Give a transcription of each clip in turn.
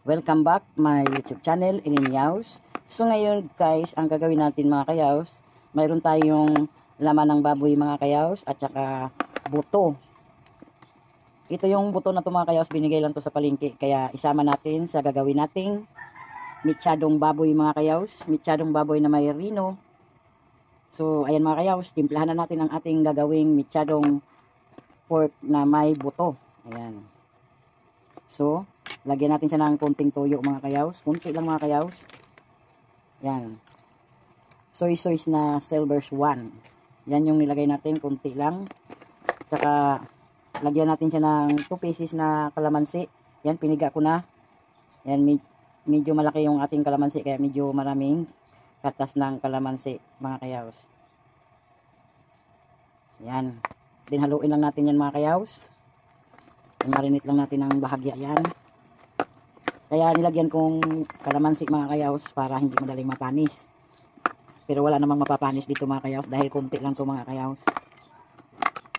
Welcome back my YouTube channel, Ininyaws. So ngayon guys, ang gagawin natin mga kayaws, mayroon tayong laman ng baboy mga kayaws at saka buto. Ito yung buto na to mga kayaws, binigay lang to sa palengke, kaya isama natin sa gagawin nating mitsadong baboy mga kayaws, mitsadong baboy na may rino. So ayan mga kayaws, timplahan na natin ang ating gagawing mitsadong pork na may buto. Ayan. So, lagyan natin siya ng konting toyo mga kayaws. Kunti lang mga kayaws. Yan. Soy sauce na Silver's 1. Yan yung nilagay natin, kunti lang. Tsaka, lagyan natin siya ng 2 pieces na kalamansi. Yan, piniga ko na. Yan, medyo malaki yung ating kalamansi, kaya medyo maraming katas ng kalamansi mga kayaws. Yan. Dinhaluin lang natin yan mga kayaws. Marinate lang natin ng bahagya yan. Kaya nilagyan kong kalamansi mga kayaws para hindi madaling mapanis. Pero wala namang mapapanis dito mga kayaws dahil konti lang to mga kayaws.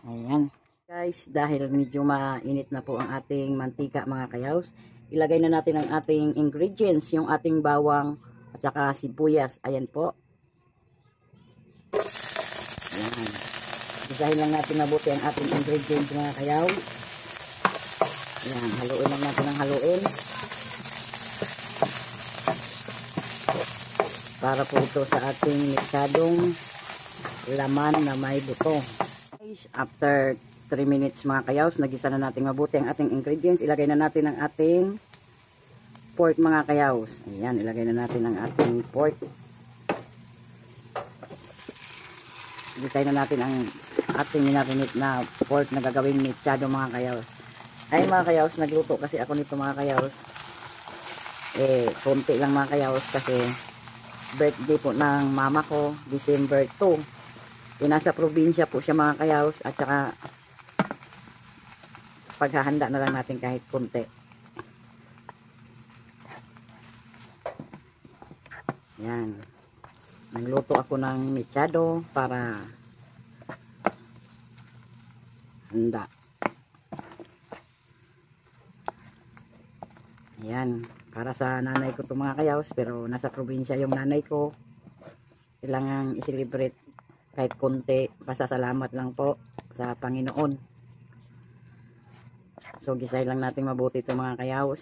Ayan. Guys, dahil medyo mainit na po ang ating mantika mga kayaws, ilagay na natin ang ating ingredients, yung ating bawang at saka sibuyas. Ayan po. Ayan. Isahin lang natin mabuti ang ating ingredients mga kayaws. Ayan, haluin lang natin ang haluin. Para po ito sa ating mitsadong laman na may buto. Guys, after 3 minutes mga kayaws, nagisa na natin mabuti ang ating ingredients. Ilagay na natin ang ating pork mga kayaws. Ayan, ilagay na natin ang ating pork. Gisay na natin ang ating minarinate na pork na gagawin mitsado mga kayaws. Ay mga kayaws, nagluto kasi ako nito mga kayaws. Konti lang mga kayaws kasi birthday po ng mama ko, December 2. Nasa probinsya po siya mga kayaws at saka paghahanda na lang natin kahit konti. Yan. Nagluto ako ng mitsado para handa. Ayan, para sa nanay ko ito mga kayaws, pero nasa probinsya yung nanay ko. Kailangan i-celebrate kahit konti, pasasalamat lang po sa Panginoon. So gisay lang natin mabuti ito mga kayaws.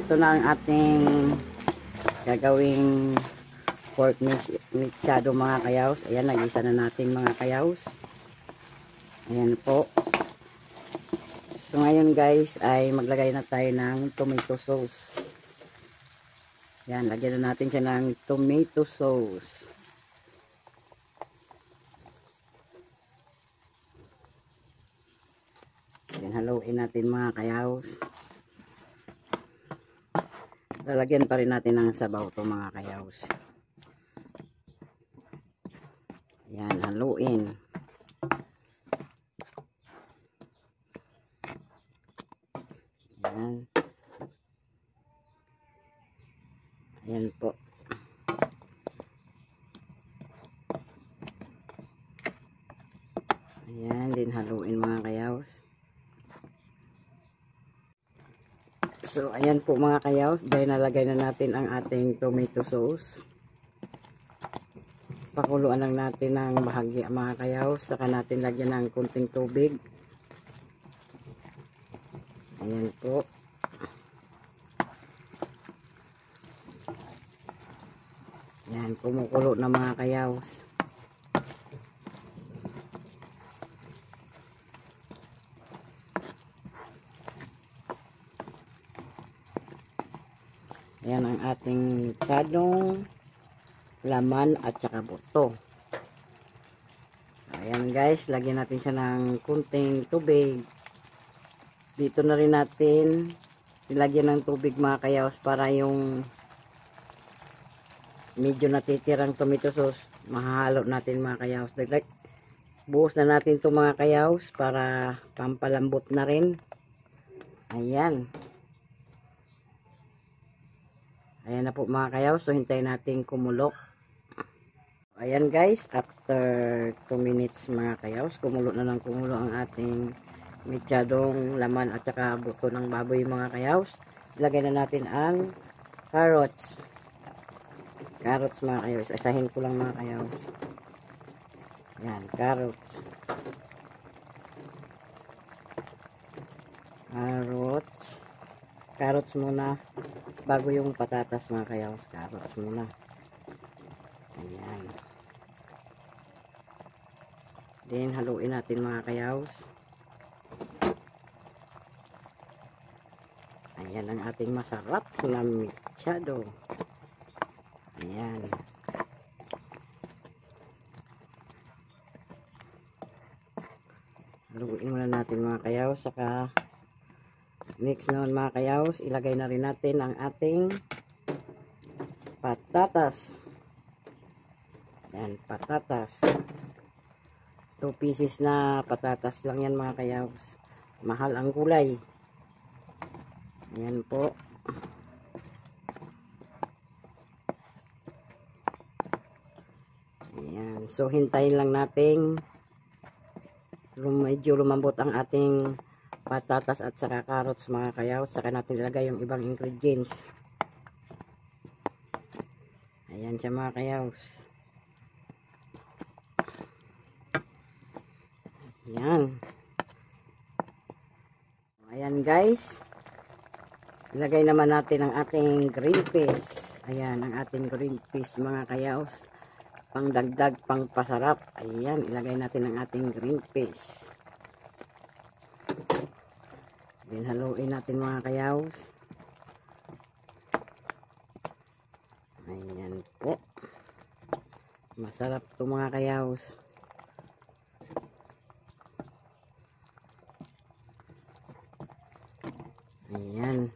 Ito na ang ating gagawing pork mitsado mga kayaws. Ayan, nagisa na natin mga kayaws. Ayan po. So ngayon guys ay maglagay na tayo ng tomato sauce. Yan, lagyan na natin siya ng tomato sauce. Yan, haluin natin mga kayaws. Lalagyan pa rin natin ng sabaw to mga kayaws. Yan, haluin. Ayan. Ayan po. Ayan, din haluin mga kayaws. So, ayan po mga kayaws. Dahil nalagay na natin ang ating tomato sauce. Pakuluan lang natin ng bahagya mga kayaws. Saka natin lagyan ng kunting tubig. Ayan po. Ayan, kumukulo na mga kayaws. Ayan ang ating mitsadong laman at saka buto. Ayan guys, lagyan natin siya ng kunting tubig. Dito na rin natin ilagyan ng tubig mga kayaws para yung medyo natitirang tomato sauce mahalo natin mga kayaws. Buhos na natin ito mga kayaws para pampalambot na rin. Ayan. Ayan na po mga kayaws. So hintayin natin kumulo. Ayan guys, after 2 minutes mga kayaws, kumulo na ng kumulo ang ating Mitsadong laman at saka buto ng baboy mga kayaws. Ilagay na natin ang carrots. Carrots mga kayaws. Isahin ko lang mga kayaws. Yan, carrots. Carrots muna bago yung patatas mga kayaws. Carrots muna. Ayan. Then haluin natin mga kayaws. Ayan ang ating masarap na mechado. Ayan. Haluin muna natin mga kayaws. Saka next naman mga kayaws, ilagay na rin natin ang ating patatas. Ayan, patatas. 2 pieces na patatas lang yan mga kayaws. Mahal ang gulay. Ayan po. Ayan. So, hintayin lang natin medyo lumambot ang ating patatas at saka carrots mga kayaws. Saka natin ilagay yung ibang ingredients. Ayan siya mga kayaws. Ayan. Ayan guys. Ilagay naman natin ang ating green peas. Ayan ang ating green peas mga kayaws. Pang dagdag, pang pasarap. Ayan, ilagay natin ang ating green peas. Then haluin natin mga kayaws. Ayan po. Masarap to mga kayaws. Ayan.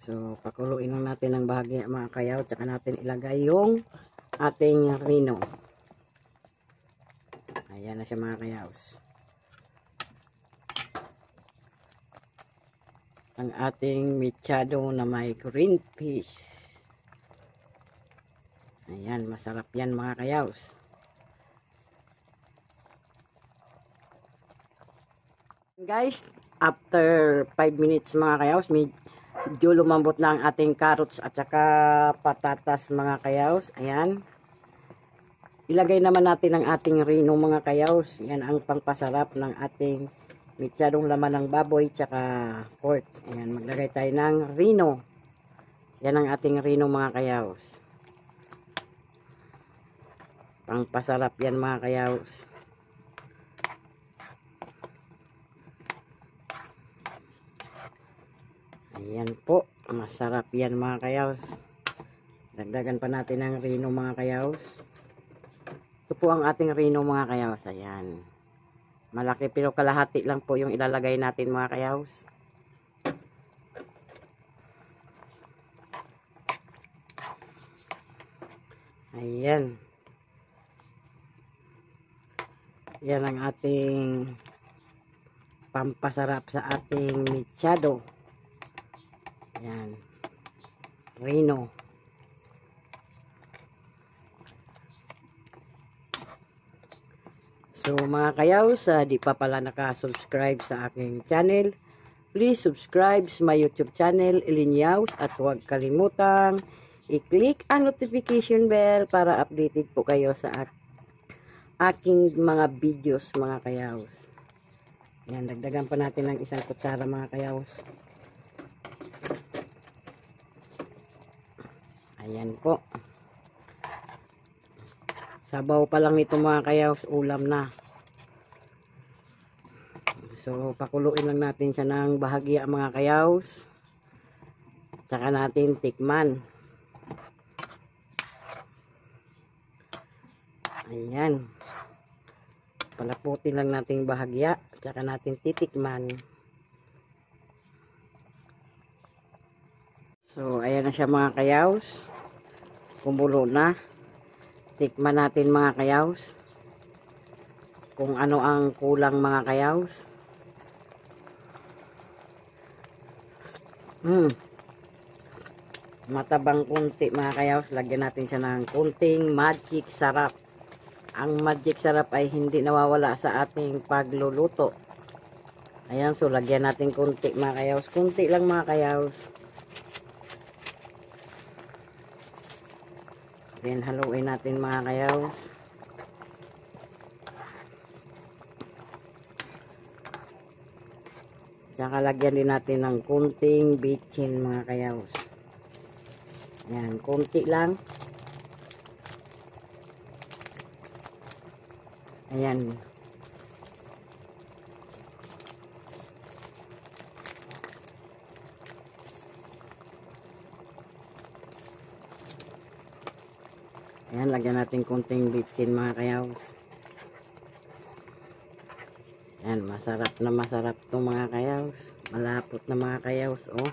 So, pakuluin lang natin ng bahagi mga kayaw. Tsaka natin ilagay yung ating rino. Ayan na siya mga kayaw. Ang ating mechado na may green peas. Ayan, masarap yan mga kayaw. Guys, after 5 minutes mga kayaw, medyo lumambot na ang ating carrots at saka patatas mga kayaws. Ayan. Ilagay naman natin ang ating rino mga kayaws. Yan ang pangpasarap ng ating mechadong laman ng baboy tsaka pork. Ayan. Maglagay tayo ng rino. Yan ang ating rino mga kayaws. Pangpasarap yan mga kayaws. Ayan po, masarap yan mga kayaws. Dagdagan pa natin ng rino mga kayaws. Ito po ang ating rino mga kayaws. Ayan. Malaki pero kalahati lang po yung ilalagay natin mga kayaws. Ayan. Yan ang ating pampasarap sa ating mechado. Yan. Rino. So mga kayaws, di pa pala naka-subscribe sa aking channel, please subscribe sa my YouTube channel, Ilinyaws, at huwag kalimutang i-click ang notification bell para updated po kayo sa aking mga videos mga kayaws. Yan, dagdagan pa natin ng 1 kutsara mga kayaws. Ayan po. Sabaw pa lang ito mga kayaws, ulam na. So, pakuluin lang natin siya ng bahagya mga kayaws. Tsaka natin tikman. Ayan. Palaputin lang natin bahagya. Tsaka natin titikman. So, ayan na siya mga kayaws. Kumulo na. Tikman natin mga kayaws. Kung ano ang kulang mga kayaws. Matabang kunti mga kayaws. Lagyan natin siya ng kunting magic sarap. ang magic sarap ay hindi nawawala sa ating pagluluto. Ayan, so lagyan natin kunti mga kayaws. Kunti lang mga kayaws. Then haluin natin mga kayaws. Tsaka lagyan din natin ng kunting bitchin mga kayaws. Ayan, kunti lang. Ayan. Ayan, lagyan natin kunting bitchin mga kayaws. Ayan, masarap itong mga kayaws. Malapot na mga kayaws, oh.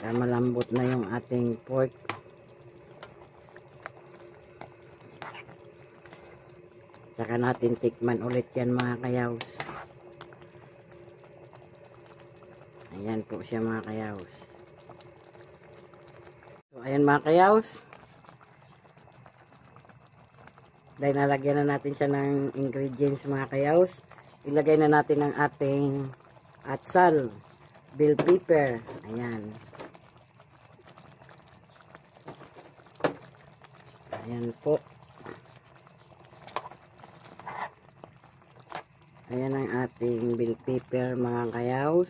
Kaya malambot na yung ating pork. Tsaka natin tikman ulit yan mga kayaws. Ayan po siya mga kayaws. So ayan mga kayaws. Dahil nalagyan na natin siya ng ingredients mga kayaws. Ilagay na natin ang ating atsal, bell pepper. Ayan. Ayan po. Ayan ang ating bell pepper mga kayaws.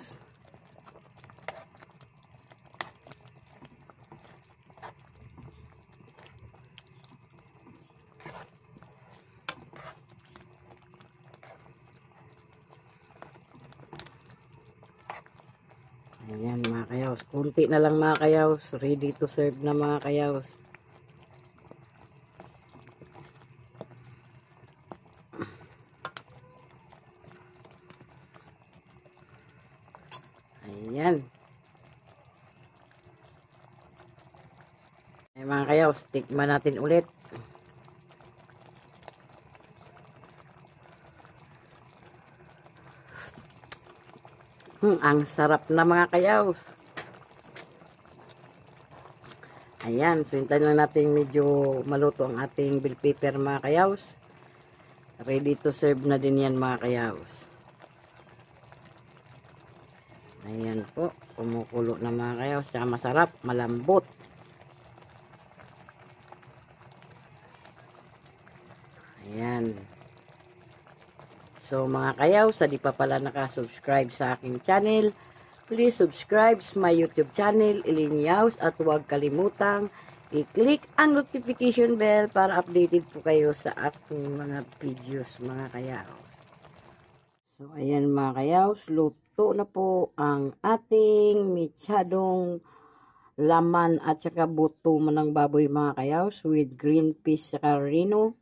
Ayan mga kayaws. Kunti na lang mga kayaws. Ready to serve na mga kayaws. Ayan. Ayan mga kayaws. Tikman natin ulit. Ang sarap na mga kayaws. Ayan, so hintayin lang natin medyo maluto ang ating bell pepper mga kayaws. Ready to serve na din yan mga kayaws. Ayan po, kumukulo na mga kayaws. Tsaka masarap, malambot. Ayan. So mga kayaw, sa di pa pala nakasubscribe sa aking channel, please subscribe sa my YouTube channel, Ilinyaws, at huwag kalimutang i-click ang notification bell para updated po kayo sa aking mga videos mga kayaw. So ayan mga kayaw, luto na po ang ating mechadong laman at saka buto ng baboy mga kayaw with green peas saka rino.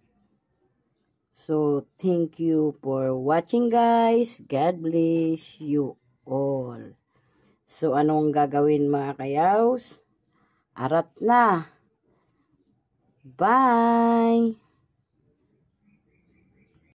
So, thank you for watching guys. God bless you all. So, anong gagawin mga kayaws? Arat na. Bye!